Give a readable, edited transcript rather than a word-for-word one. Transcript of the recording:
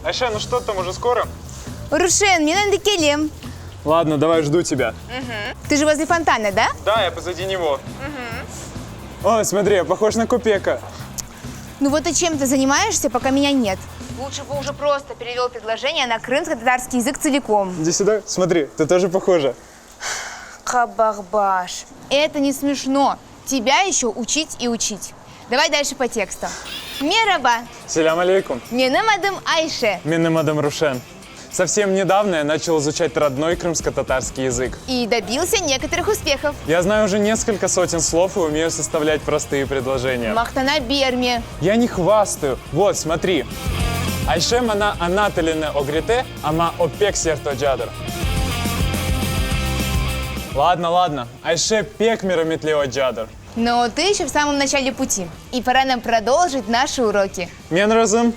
Айша, ну что там, уже скоро? Рушен, мне надо келем. Ладно, давай, жду тебя. Ты же возле фонтана, да? Да, я позади него. О, смотри, я похож на Купека. Ну вот и чем ты занимаешься, пока меня нет? Лучше бы уже просто перевел предложение на крымско-татарский язык целиком. Иди сюда, смотри, ты тоже похожа. Кабахбаш. Это не смешно. Тебя еще учить и учить. Давай дальше по тексту. Мераба. Салям алейкум. Менем адым Айше. Минем адам Рушен. Совсем недавно я начал изучать родной крымско-татарский язык. И добился некоторых успехов. Я знаю уже несколько сотен слов и умею составлять простые предложения. Махтана Берми. Я не хвастаю. Вот, смотри. Айше мана анателине огрите, ама опек серто джадр. Ладно. Айше пек мирометлео джадр. Но ты еще в самом начале пути. И пора нам продолжить наши уроки. Мен разым.